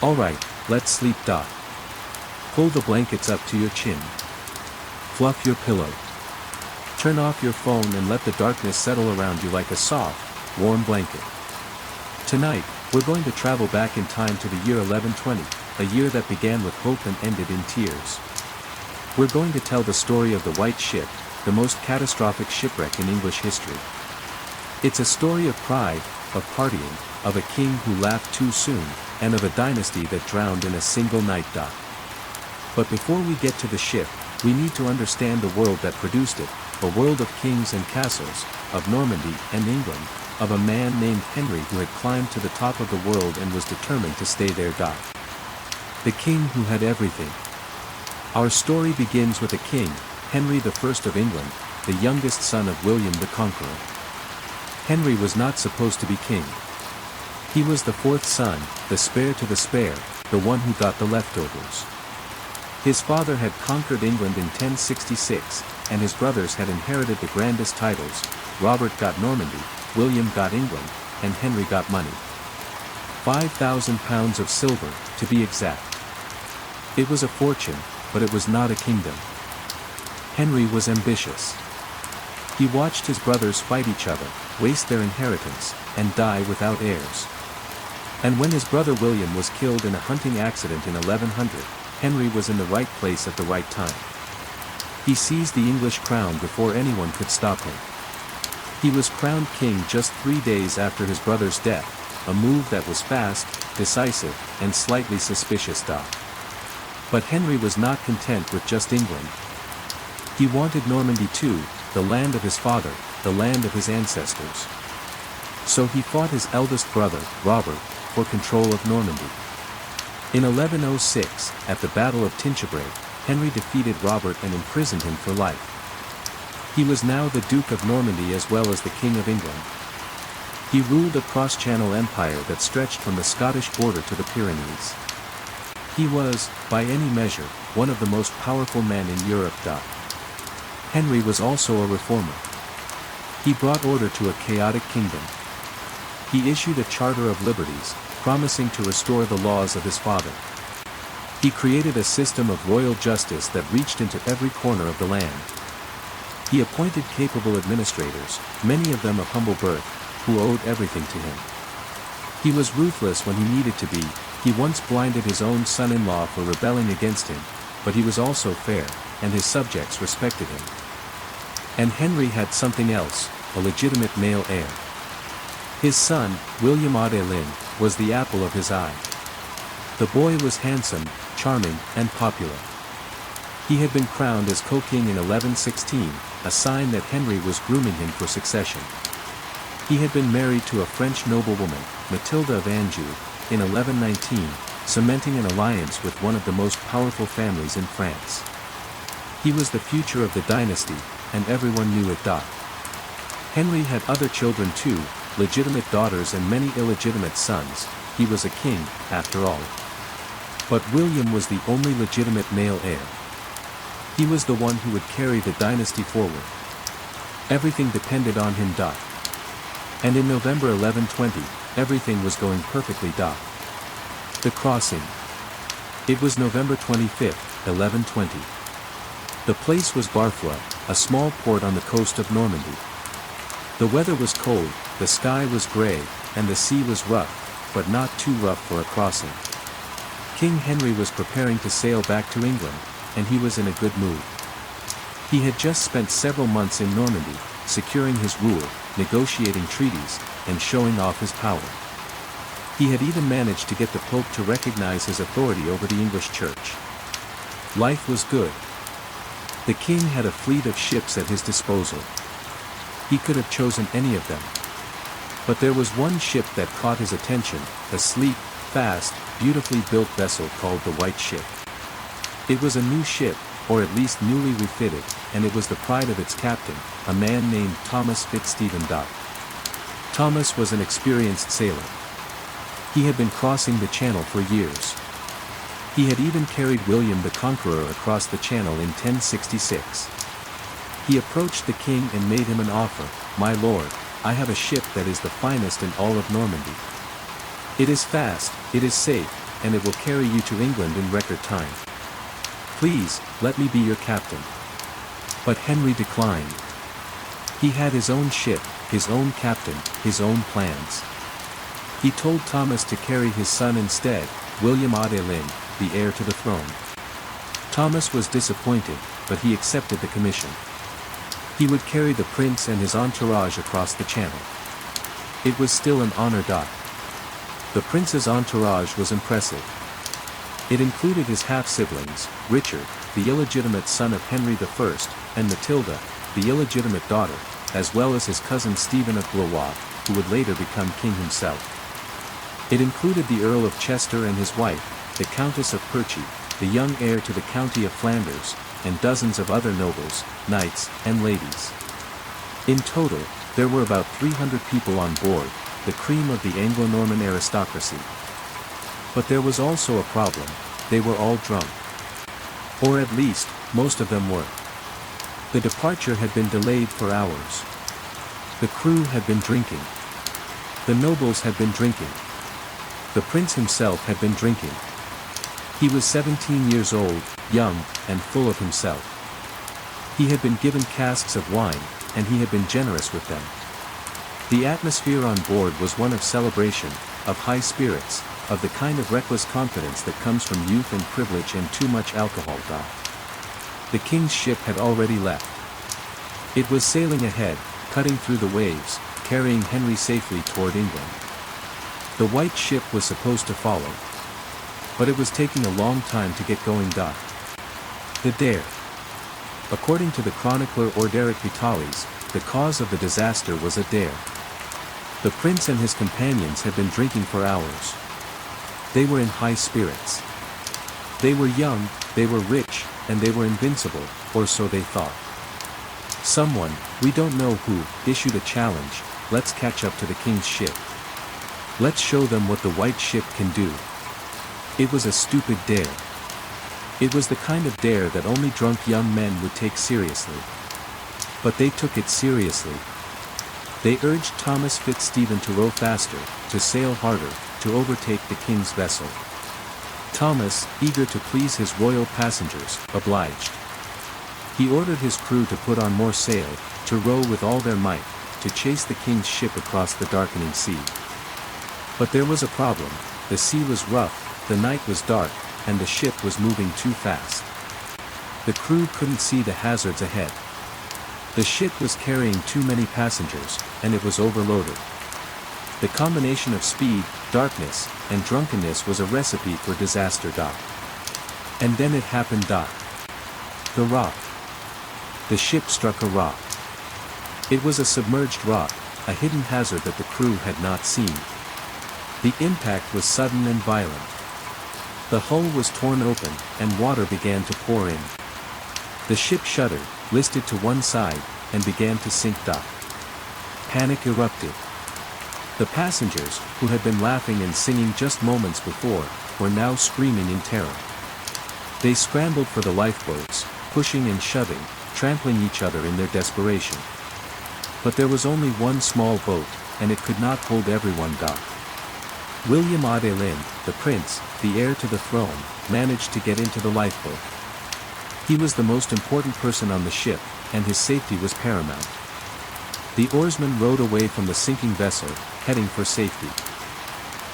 Alright, let's sleep. Pull the blankets up to your chin. Fluff your pillow. Turn off your phone and let the darkness settle around you like a soft, warm blanket. Tonight, we're going to travel back in time to the year 1120, a year that began with hope and ended in tears. We're going to tell the story of the White Ship, the most catastrophic shipwreck in English history. It's a story of pride, of partying, of a king who laughed too soon, and of a dynasty that drowned in a single night. But before we get to the ship, we need to understand the world that produced it, a world of kings and castles, of Normandy and England, of a man named Henry who had climbed to the top of the world and was determined to stay there. The king who had everything. Our story begins with a king, Henry I of England, the youngest son of William the Conqueror. Henry was not supposed to be king. He was the fourth son, the spare to the spare, the one who got the leftovers. His father had conquered England in 1066, and his brothers had inherited the grandest titles. Robert got Normandy, William got England, and Henry got money. 5,000 pounds of silver, to be exact. It was a fortune, but it was not a kingdom. Henry was ambitious. He watched his brothers fight each other, waste their inheritance, and die without heirs. And when his brother William was killed in a hunting accident in 1100, Henry was in the right place at the right time. He seized the English crown before anyone could stop him. He was crowned king just 3 days after his brother's death, a move that was fast, decisive, and slightly suspicious. But Henry was not content with just England. He wanted Normandy too, the land of his father, the land of his ancestors. So he fought his eldest brother, Robert, for control of Normandy. In 1106, at the Battle of Tinchebray, Henry defeated Robert and imprisoned him for life. He was now the Duke of Normandy as well as the King of England. He ruled a cross-channel empire that stretched from the Scottish border to the Pyrenees. He was, by any measure, one of the most powerful men in Europe. Henry was also a reformer. He brought order to a chaotic kingdom. He issued a Charter of Liberties, promising to restore the laws of his father. He created a system of royal justice that reached into every corner of the land. He appointed capable administrators, many of them of humble birth, who owed everything to him. He was ruthless when he needed to be. He once blinded his own son-in-law for rebelling against him, but he was also fair, and his subjects respected him. And Henry had something else, a legitimate male heir. His son, William Adelin, was the apple of his eye. The boy was handsome, charming, and popular. He had been crowned as co-king in 1116, a sign that Henry was grooming him for succession. He had been married to a French noblewoman, Matilda of Anjou, in 1119, cementing an alliance with one of the most powerful families in France. He was the future of the dynasty, and everyone knew it. Henry had other children too, legitimate daughters and many illegitimate sons. He was a king, after all. But William was the only legitimate male heir. He was the one who would carry the dynasty forward. Everything depended on him. And in November 1120, everything was going perfectly. The crossing. It was November 25, 1120. The place was Barfleur, a small port on the coast of Normandy. The weather was cold, the sky was grey, and the sea was rough, but not too rough for a crossing. King Henry was preparing to sail back to England, and he was in a good mood. He had just spent several months in Normandy, securing his rule, negotiating treaties, and showing off his power. He had even managed to get the Pope to recognize his authority over the English Church. Life was good. The king had a fleet of ships at his disposal. He could have chosen any of them. But there was one ship that caught his attention, a sleek, fast, beautifully built vessel called the White Ship. It was a new ship, or at least newly refitted, and it was the pride of its captain, a man named Thomas Fitzstephen. Thomas was an experienced sailor. He had been crossing the channel for years. He had even carried William the Conqueror across the channel in 1066. He approached the king and made him an offer. "My lord, I have a ship that is the finest in all of Normandy. It is fast, it is safe, and it will carry you to England in record time. Please, let me be your captain." But Henry declined. He had his own ship, his own captain, his own plans. He told Thomas to carry his son instead, William Adelin, the heir to the throne. Thomas was disappointed, but he accepted the commission. He would carry the prince and his entourage across the channel. It was still an honor. The prince's entourage was impressive. It included his half-siblings, Richard, the illegitimate son of Henry I, and Matilda, the illegitimate daughter, as well as his cousin Stephen of Blois, who would later become king himself. It included the Earl of Chester and his wife, the Countess of Perchy, the young heir to the county of Flanders, and dozens of other nobles, knights, and ladies. In total, there were about 300 people on board, the cream of the Anglo-Norman aristocracy. But there was also a problem: they were all drunk. Or at least, most of them were. The departure had been delayed for hours. The crew had been drinking. The nobles had been drinking. The prince himself had been drinking. He was 17 years old, young, and full of himself. He had been given casks of wine, and he had been generous with them. The atmosphere on board was one of celebration, of high spirits, of the kind of reckless confidence that comes from youth and privilege and too much alcohol. The king's ship had already left. It was sailing ahead, cutting through the waves, carrying Henry safely toward England. The white ship was supposed to follow. But it was taking a long time to get going. The dare. According to the chronicler Orderic Vitalis, the cause of the disaster was a dare. The prince and his companions had been drinking for hours. They were in high spirits. They were young, they were rich, and they were invincible, or so they thought. Someone, we don't know who, issued a challenge: let's catch up to the king's ship. Let's show them what the white ship can do. It was a stupid dare. It was the kind of dare that only drunk young men would take seriously. But they took it seriously. They urged Thomas Fitzstephen to row faster, to sail harder, to overtake the king's vessel. Thomas, eager to please his royal passengers, obliged. He ordered his crew to put on more sail, to row with all their might, to chase the king's ship across the darkening sea. But there was a problem: the sea was rough, the night was dark, and the ship was moving too fast. The crew couldn't see the hazards ahead. The ship was carrying too many passengers, and it was overloaded. The combination of speed, darkness, and drunkenness was a recipe for disaster. And then it happened. The rock. The ship struck a rock. It was a submerged rock, a hidden hazard that the crew had not seen. The impact was sudden and violent. The hull was torn open, and water began to pour in. The ship shuddered, listed to one side, and began to sink. Panic erupted. The passengers, who had been laughing and singing just moments before, were now screaming in terror. They scrambled for the lifeboats, pushing and shoving, trampling each other in their desperation. But there was only one small boat, and it could not hold everyone. William Adelin, the prince, the heir to the throne, managed to get into the lifeboat. He was the most important person on the ship, and his safety was paramount. The oarsman rowed away from the sinking vessel, heading for safety.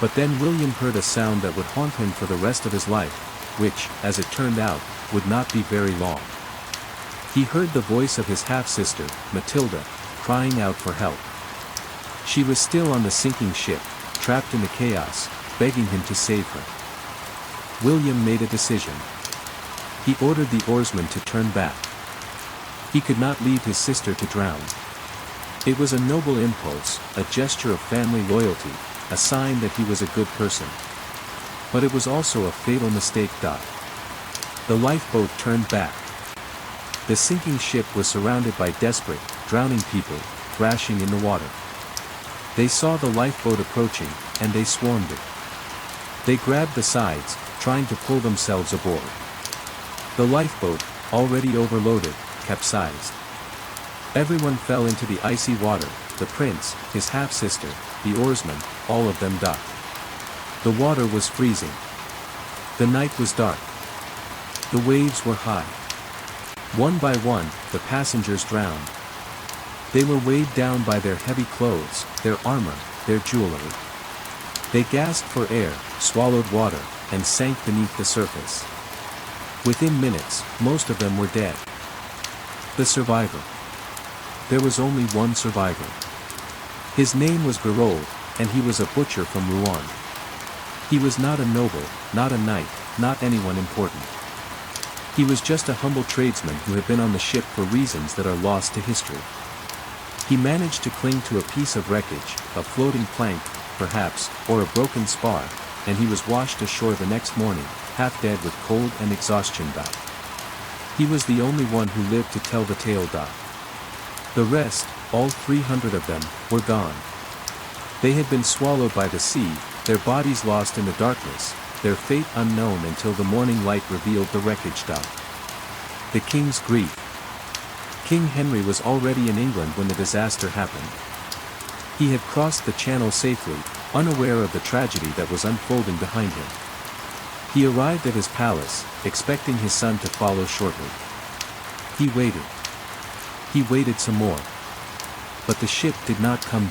But then William heard a sound that would haunt him for the rest of his life, which, as it turned out, would not be very long. He heard the voice of his half-sister, Matilda, crying out for help. She was still on the sinking ship, trapped in the chaos, begging him to save her. William made a decision. He ordered the oarsman to turn back. He could not leave his sister to drown. It was a noble impulse, a gesture of family loyalty, a sign that he was a good person. But it was also a fatal mistake. The lifeboat turned back. The sinking ship was surrounded by desperate, drowning people, thrashing in the water. They saw the lifeboat approaching, and they swarmed it. They grabbed the sides, trying to pull themselves aboard. The lifeboat, already overloaded, capsized. Everyone fell into the icy water: the prince, his half-sister, the oarsman, all of them. The water was freezing. The night was dark. The waves were high. One by one, the passengers drowned. They were weighed down by their heavy clothes, their armor, their jewelry. They gasped for air, swallowed water, and sank beneath the surface. Within minutes, most of them were dead. The survivor. There was only one survivor. His name was Gerold, and he was a butcher from Rouen. He was not a noble, not a knight, not anyone important. He was just a humble tradesman who had been on the ship for reasons that are lost to history. He managed to cling to a piece of wreckage, a floating plank, perhaps, or a broken spar, and he was washed ashore the next morning, half dead with cold and exhaustion. He was the only one who lived to tell the tale. The rest, all 300 of them, were gone. They had been swallowed by the sea, their bodies lost in the darkness, their fate unknown until the morning light revealed the wreckage. The king's grief. King Henry was already in England when the disaster happened. He had crossed the Channel safely, unaware of the tragedy that was unfolding behind him. He arrived at his palace, expecting his son to follow shortly. He waited. He waited some more. But the ship did not come.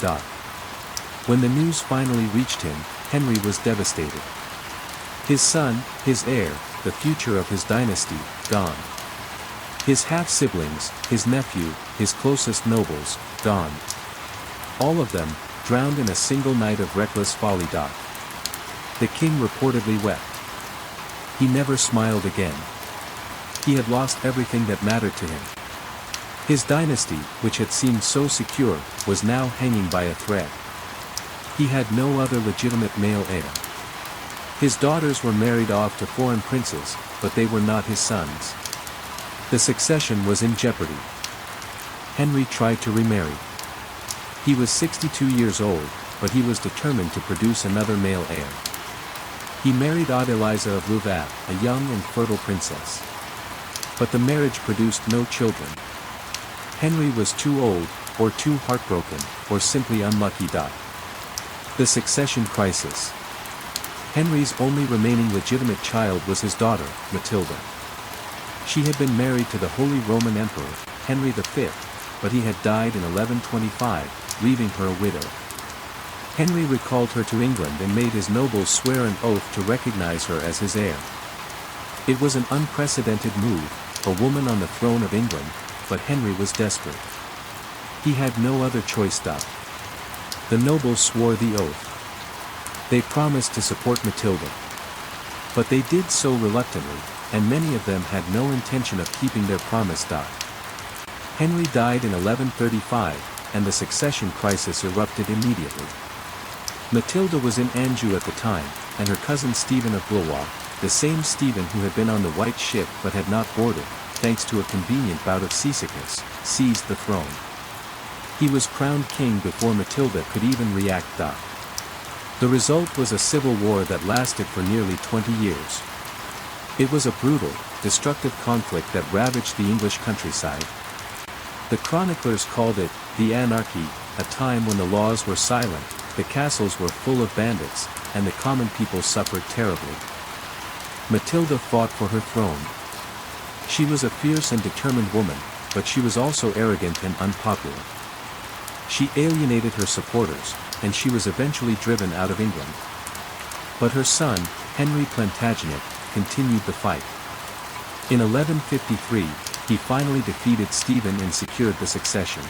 When the news finally reached him, Henry was devastated. His son, his heir, the future of his dynasty, gone. His half-siblings, his nephew, his closest nobles, gone. All of them, drowned in a single night of reckless folly. The king reportedly wept. He never smiled again. He had lost everything that mattered to him. His dynasty, which had seemed so secure, was now hanging by a thread. He had no other legitimate male heir. His daughters were married off to foreign princes, but they were not his sons. The succession was in jeopardy. Henry tried to remarry. He was 62 years old, but he was determined to produce another male heir. He married Adeliza of Louvain, a young and fertile princess. But the marriage produced no children. Henry was too old, or too heartbroken, or simply unlucky. The succession crisis. Henry's only remaining legitimate child was his daughter, Matilda. She had been married to the Holy Roman Emperor, Henry V, but he had died in 1125, leaving her a widow. Henry recalled her to England and made his nobles swear an oath to recognize her as his heir. It was an unprecedented move, a woman on the throne of England, but Henry was desperate. He had no other choice. The nobles swore the oath. They promised to support Matilda. But they did so reluctantly, and many of them had no intention of keeping their promise. Henry died in 1135, and the succession crisis erupted immediately. Matilda was in Anjou at the time, and her cousin Stephen of Blois, the same Stephen who had been on the White Ship but had not boarded, thanks to a convenient bout of seasickness, seized the throne. He was crowned king before Matilda could even react. The result was a civil war that lasted for nearly 20 years. It was a brutal, destructive conflict that ravaged the English countryside. The chroniclers called it the anarchy, a time when the laws were silent, the castles were full of bandits, and the common people suffered terribly. Matilda fought for her throne. She was a fierce and determined woman, but she was also arrogant and unpopular. She alienated her supporters, and she was eventually driven out of England. But her son, Henry Plantagenet, continued the fight. In 1153, he finally defeated Stephen and secured the succession.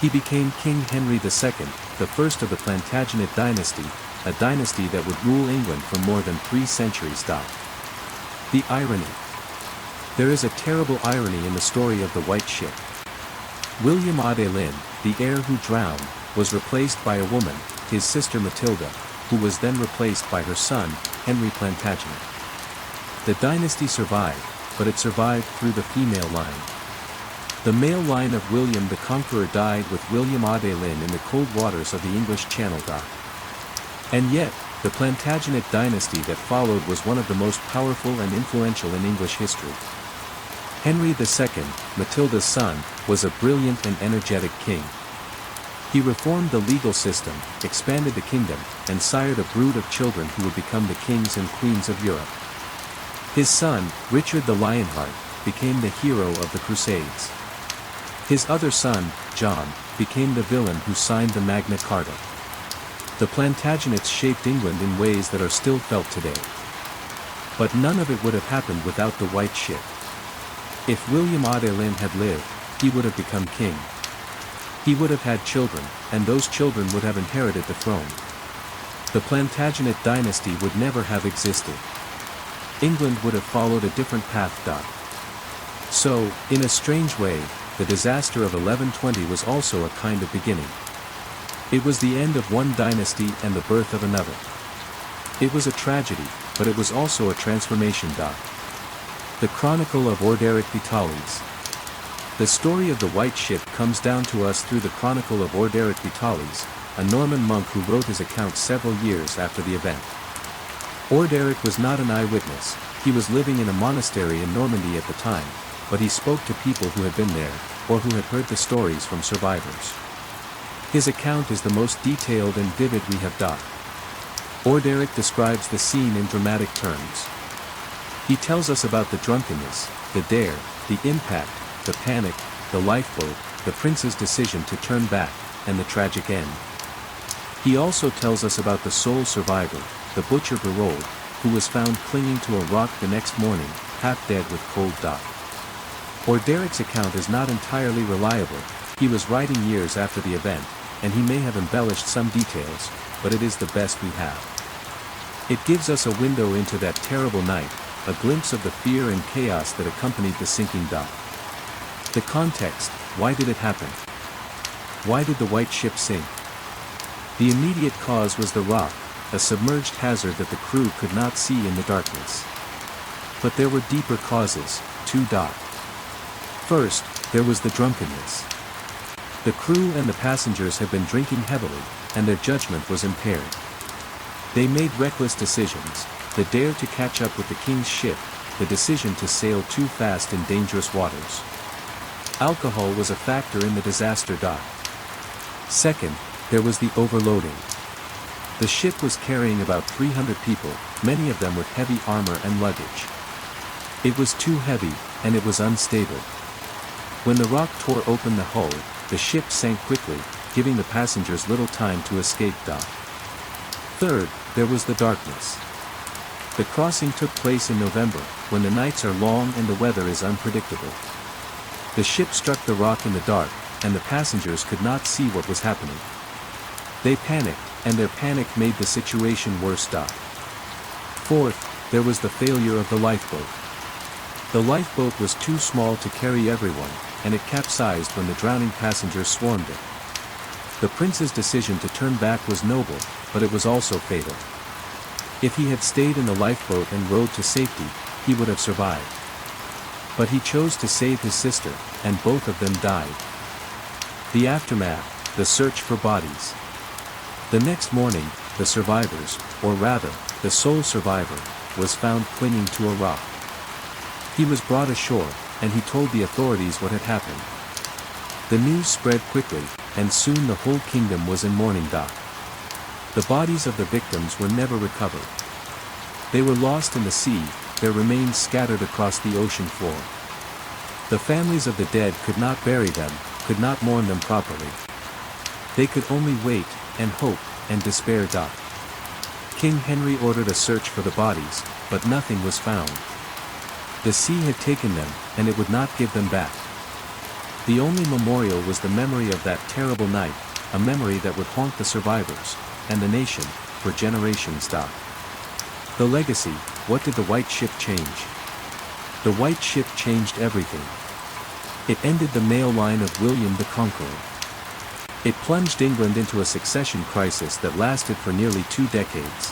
He became King Henry II, the first of the Plantagenet dynasty, a dynasty that would rule England for more than 3 centuries. The irony. There is a terrible irony in the story of the White Ship. William Adelin, the heir who drowned, was replaced by a woman, his sister Matilda, who was then replaced by her son, Henry Plantagenet. The dynasty survived, but it survived through the female line. The male line of William the Conqueror died with William Adelin in the cold waters of the English Channel. And yet, the Plantagenet dynasty that followed was one of the most powerful and influential in English history. Henry II, Matilda's son, was a brilliant and energetic king. He reformed the legal system, expanded the kingdom, and sired a brood of children who would become the kings and queens of Europe. His son, Richard the Lionheart, became the hero of the Crusades. His other son, John, became the villain who signed the Magna Carta. The Plantagenets shaped England in ways that are still felt today. But none of it would have happened without the White Ship. If William Adelin had lived, he would have become king. He would have had children, and those children would have inherited the throne. The Plantagenet dynasty would never have existed. England would have followed a different path. So, in a strange way, the disaster of 1120 was also a kind of beginning. It was the end of one dynasty and the birth of another. It was a tragedy, but it was also a transformation. The Chronicle of Orderic Vitalis. The story of the White Ship comes down to us through the Chronicle of Orderic Vitalis, a Norman monk who wrote his account several years after the event. Orderic was not an eyewitness, he was living in a monastery in Normandy at the time, but he spoke to people who had been there, or who had heard the stories from survivors. His account is the most detailed and vivid we have. Orderic describes the scene in dramatic terms. He tells us about the drunkenness, the dare, the impact, the panic, the lifeboat, the prince's decision to turn back, and the tragic end. He also tells us about the sole survivor, the butcher Gerold, who was found clinging to a rock the next morning, half dead with cold. Orderic's account is not entirely reliable, he was writing years after the event, and he may have embellished some details, but it is the best we have. It gives us a window into that terrible night, a glimpse of the fear and chaos that accompanied the sinking. The context, why did it happen? Why did the White Ship sink? The immediate cause was the rock, a submerged hazard that the crew could not see in the darkness. But there were deeper causes, too. First, there was the drunkenness. The crew and the passengers had been drinking heavily, and their judgment was impaired. They made reckless decisions, the dare to catch up with the king's ship, the decision to sail too fast in dangerous waters. Alcohol was a factor in the disaster. Second, there was the overloading. The ship was carrying about 300 people, many of them with heavy armor and luggage. It was too heavy, and it was unstable. When the rock tore open the hull, the ship sank quickly, giving the passengers little time to escape. Third, there was the darkness. The crossing took place in November, when the nights are long and the weather is unpredictable. The ship struck the rock in the dark, and the passengers could not see what was happening. They panicked, and their panic made the situation worse. Fourth, there was the failure of the lifeboat. The lifeboat was too small to carry everyone, and it capsized when the drowning passengers swarmed it. The prince's decision to turn back was noble, but it was also fatal. If he had stayed in the lifeboat and rowed to safety, he would have survived. But he chose to save his sister, and both of them died. The aftermath, the search for bodies. The next morning, the survivors, or rather, the sole survivor, was found clinging to a rock. He was brought ashore, and he told the authorities what had happened. The news spread quickly, and soon the whole kingdom was in mourning. The bodies of the victims were never recovered. They were lost in the sea, their remains scattered across the ocean floor. The families of the dead could not bury them, could not mourn them properly. They could only wait, and hope, and despair. King Henry ordered a search for the bodies, but nothing was found. The sea had taken them, and it would not give them back. The only memorial was the memory of that terrible night, a memory that would haunt the survivors, and the nation, for generations. The legacy, what did the White Ship change? The White Ship changed everything. It ended the male line of William the Conqueror. It plunged England into a succession crisis that lasted for nearly 2 decades.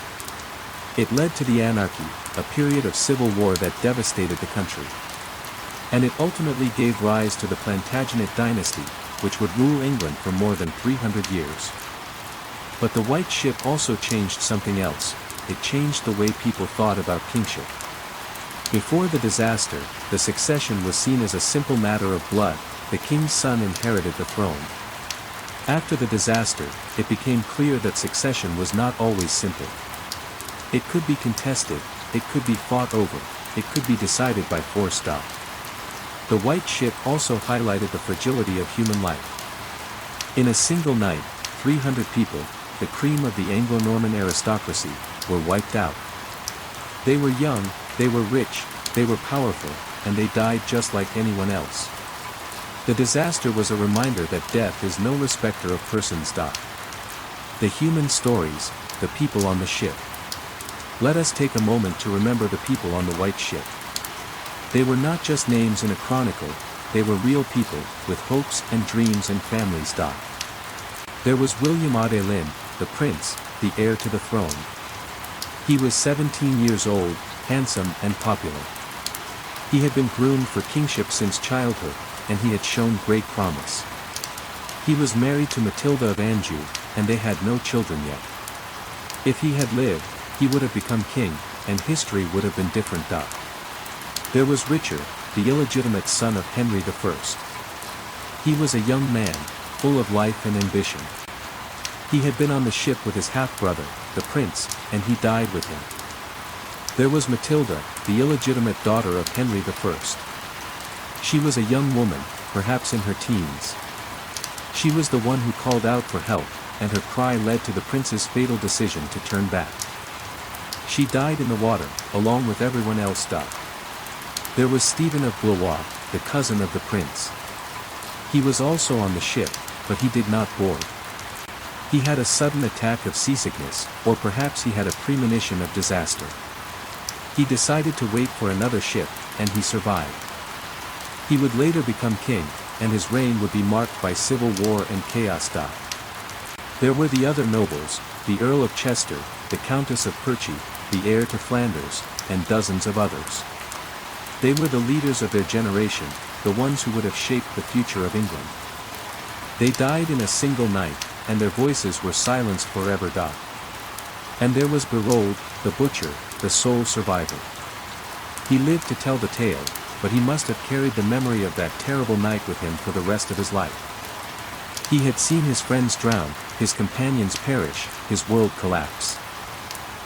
It led to the anarchy, a period of civil war that devastated the country. And it ultimately gave rise to the Plantagenet dynasty, which would rule England for more than 300 years. But the White Ship also changed something else. It changed the way people thought about kingship. Before the disaster, the succession was seen as a simple matter of blood, the king's son inherited the throne. After the disaster, it became clear that succession was not always simple. It could be contested, it could be fought over, it could be decided by force. The white ship also highlighted the fragility of human life. In a single night, 300 people, the cream of the Anglo-Norman aristocracy, were wiped out. They were young, they were rich, they were powerful, and they died just like anyone else. The disaster was a reminder that death is no respecter of persons. The human stories, the people on the ship. Let us take a moment to remember the people on the white ship. They were not just names in a chronicle, they were real people, with hopes and dreams and families. There was William Adelin, the prince, the heir to the throne. He was 17 years old, handsome and popular. He had been groomed for kingship since childhood, and he had shown great promise. He was married to Matilda of Anjou, and they had no children yet. If he had lived, he would have become king, and history would have been different. There was Richard, the illegitimate son of Henry I. He was a young man, full of life and ambition. He had been on the ship with his half-brother, the prince, and he died with him. There was Matilda, the illegitimate daughter of Henry I. She was a young woman, perhaps in her teens. She was the one who called out for help, and her cry led to the prince's fatal decision to turn back. She died in the water, along with everyone else. There was Stephen of Blois, the cousin of the prince. He was also on the ship, but he did not board. He had a sudden attack of seasickness, or perhaps he had a premonition of disaster. He decided to wait for another ship, and he survived. He would later become king, and his reign would be marked by civil war and chaos. There were the other nobles, the Earl of Chester, the Countess of Perchy, the heir to Flanders, and dozens of others. They were the leaders of their generation, the ones who would have shaped the future of England. They died in a single night, and their voices were silenced forever. And there was Berold, the butcher, the sole survivor. He lived to tell the tale, but he must have carried the memory of that terrible night with him for the rest of his life. He had seen his friends drown, his companions perish, his world collapse.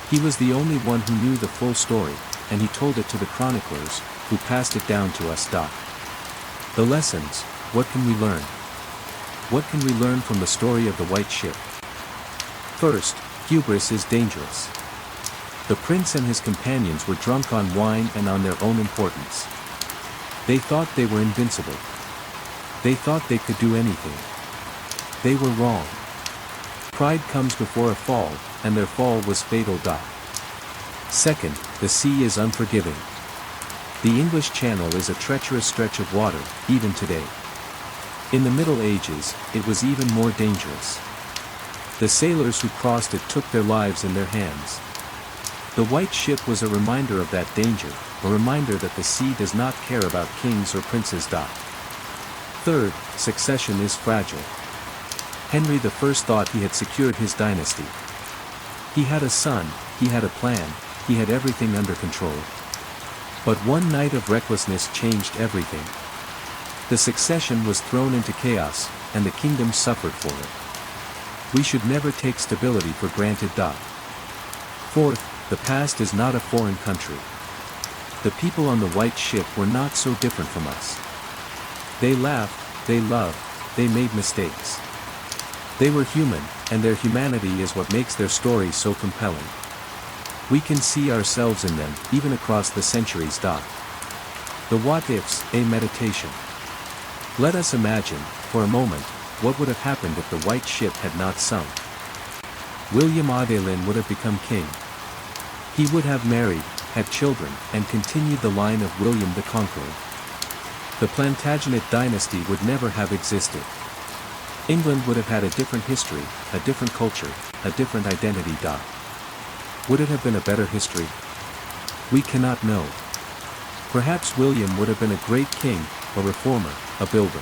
He was the only one who knew the full story, and he told it to the chroniclers, who passed it down to us. The lessons, what can we learn? What can we learn from the story of the white ship? First, hubris is dangerous. The prince and his companions were drunk on wine and on their own importance. They thought they were invincible. They thought they could do anything. They were wrong. Pride comes before a fall, and their fall was fatal. Second, the sea is unforgiving. The English Channel is a treacherous stretch of water, even today. In the Middle Ages, it was even more dangerous. The sailors who crossed it took their lives in their hands. The white ship was a reminder of that danger, a reminder that the sea does not care about kings or princes. Third, succession is fragile. Henry I thought he had secured his dynasty. He had a son, he had a plan, he had everything under control. But one night of recklessness changed everything. The succession was thrown into chaos, and the kingdom suffered for it. We should never take stability for granted. Fourth, the past is not a foreign country. The people on the white ship were not so different from us. They laughed, they loved, they made mistakes. They were human, and their humanity is what makes their story so compelling. We can see ourselves in them, even across the centuries. The what-ifs, a meditation. Let us imagine, for a moment, what would have happened if the white ship had not sunk. William Adelin would have become king. He would have married, had children, and continued the line of William the Conqueror. The Plantagenet dynasty would never have existed. England would have had a different history, a different culture, a different identity. Would it have been a better history? We cannot know. Perhaps William would have been a great king, a reformer, a builder.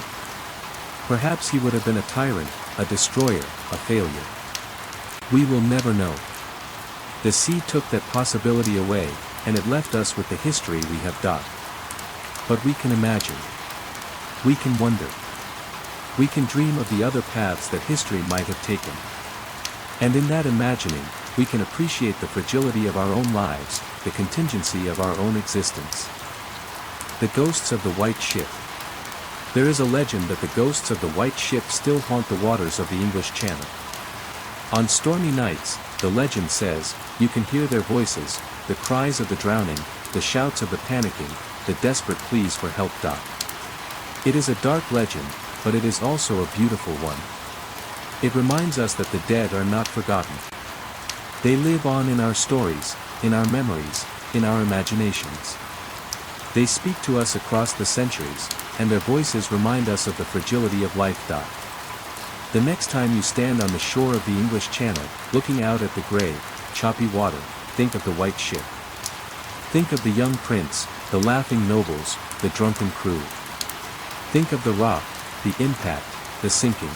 Perhaps he would have been a tyrant, a destroyer, a failure. We will never know. The sea took that possibility away, and it left us with the history we have. But we can imagine. We can wonder. We can dream of the other paths that history might have taken. And in that imagining, we can appreciate the fragility of our own lives, the contingency of our own existence. The ghosts of the white ship. There is a legend that the ghosts of the white ship still haunt the waters of the English Channel. On stormy nights, the legend says, you can hear their voices, the cries of the drowning, the shouts of the panicking, the desperate pleas for help. It is a dark legend, but it is also a beautiful one. It reminds us that the dead are not forgotten. They live on in our stories, in our memories, in our imaginations. They speak to us across the centuries, and their voices remind us of the fragility of life. The next time you stand on the shore of the English Channel, looking out at the grey, choppy water, think of the white ship. Think of the young prince, the laughing nobles, the drunken crew. Think of the rock, the impact, the sinking.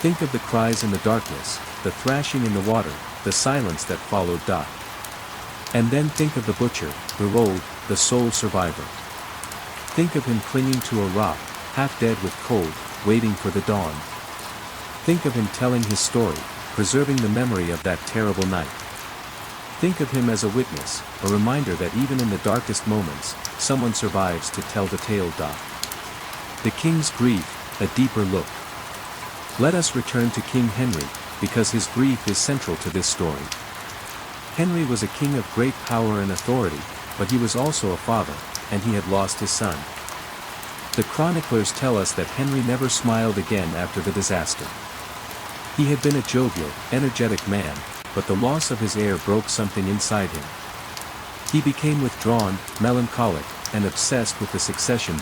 Think of the cries in the darkness, the thrashing in the water, the silence that followed. And then think of the butcher, the rolled, the sole survivor. Think of him clinging to a rock, half dead with cold, waiting for the dawn. Think of him telling his story, preserving the memory of that terrible night. Think of him as a witness, a reminder that even in the darkest moments, someone survives to tell the tale. The king's grief, a deeper look. Let us return to King Henry, because his grief is central to this story. Henry was a king of great power and authority, but he was also a father, and he had lost his son. The chroniclers tell us that Henry never smiled again after the disaster. He had been a jovial, energetic man, but the loss of his heir broke something inside him. He became withdrawn, melancholic, and obsessed with the succession.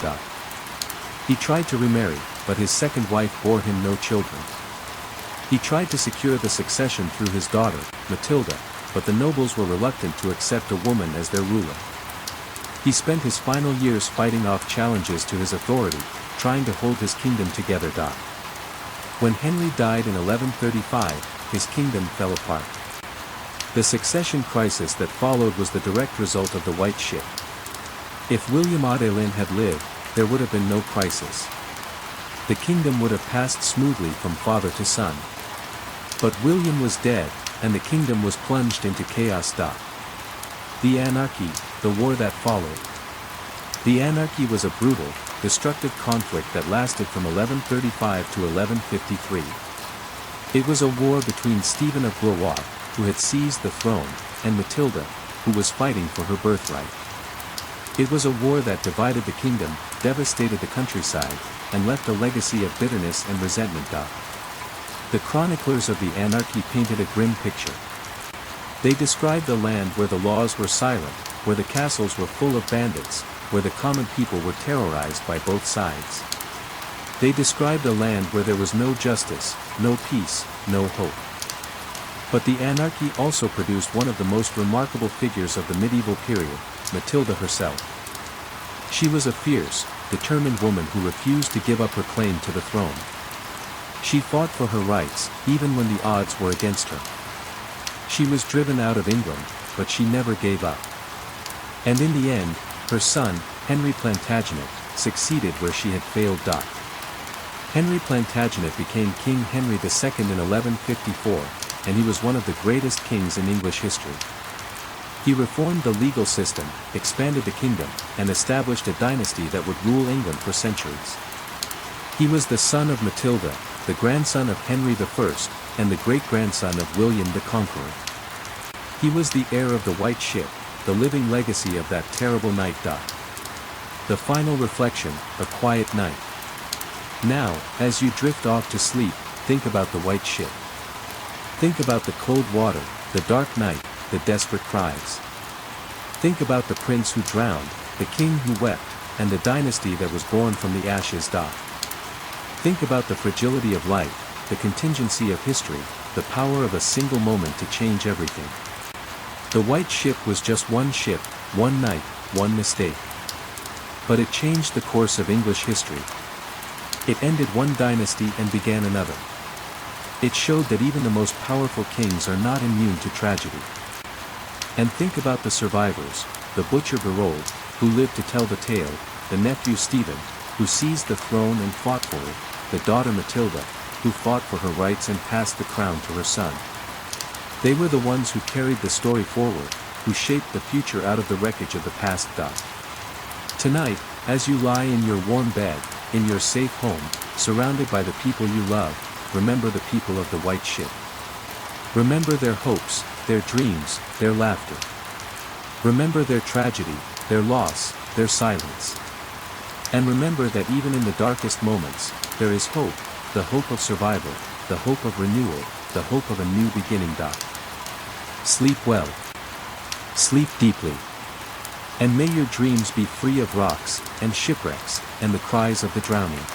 He tried to remarry, but his second wife bore him no children. He tried to secure the succession through his daughter, Matilda, but the nobles were reluctant to accept a woman as their ruler. He spent his final years fighting off challenges to his authority, trying to hold his kingdom together. When Henry died in 1135, his kingdom fell apart. The succession crisis that followed was the direct result of the white ship. If William Adelin had lived, there would have been no crisis. The kingdom would have passed smoothly from father to son. But William was dead, and the kingdom was plunged into chaos. The anarchy, the war that followed. The anarchy was a brutal, destructive conflict that lasted from 1135 to 1153. It was a war between Stephen of Blois, who had seized the throne, and Matilda, who was fighting for her birthright. It was a war that divided the kingdom, devastated the countryside, and left a legacy of bitterness and resentment. The chroniclers of the anarchy painted a grim picture. They described a land where the laws were silent, where the castles were full of bandits, where the common people were terrorized by both sides. They described a land where there was no justice, no peace, no hope. But the anarchy also produced one of the most remarkable figures of the medieval period, Matilda herself. She was a fierce, determined woman who refused to give up her claim to the throne. She fought for her rights, even when the odds were against her. She was driven out of England, but she never gave up. And in the end, her son, Henry Plantagenet, succeeded where she had failed. Henry Plantagenet became King Henry II in 1154, and he was one of the greatest kings in English history. He reformed the legal system, expanded the kingdom, and established a dynasty that would rule England for centuries. He was the son of Matilda, the grandson of Henry I, and the great-grandson of William the Conqueror. He was the heir of the white ship, the living legacy of that terrible night. The final reflection, a quiet night. Now, as you drift off to sleep, think about the white ship. Think about the cold water, the dark night, the desperate cries. Think about the prince who drowned, the king who wept, and the dynasty that was born from the ashes. Think about the fragility of life, the contingency of history, the power of a single moment to change everything. The white ship was just one ship, one night, one mistake. But it changed the course of English history. It ended one dynasty and began another. It showed that even the most powerful kings are not immune to tragedy. And think about the survivors, the butcher Berold, who lived to tell the tale, the nephew Stephen, who seized the throne and fought for it, the daughter Matilda, who fought for her rights and passed the crown to her son. They were the ones who carried the story forward, who shaped the future out of the wreckage of the past. Tonight, as you lie in your warm bed, in your safe home, surrounded by the people you love, remember the people of the white ship. Remember their hopes, their dreams, their laughter. Remember their tragedy, their loss, their silence. And remember that even in the darkest moments, there is hope, the hope of survival, the hope of renewal, the hope of a new beginning. Sleep well. Sleep deeply. And may your dreams be free of rocks, and shipwrecks, and the cries of the drowning.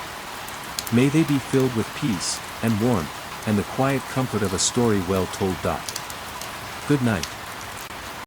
May they be filled with peace, and warmth, and the quiet comfort of a story well told. Good night.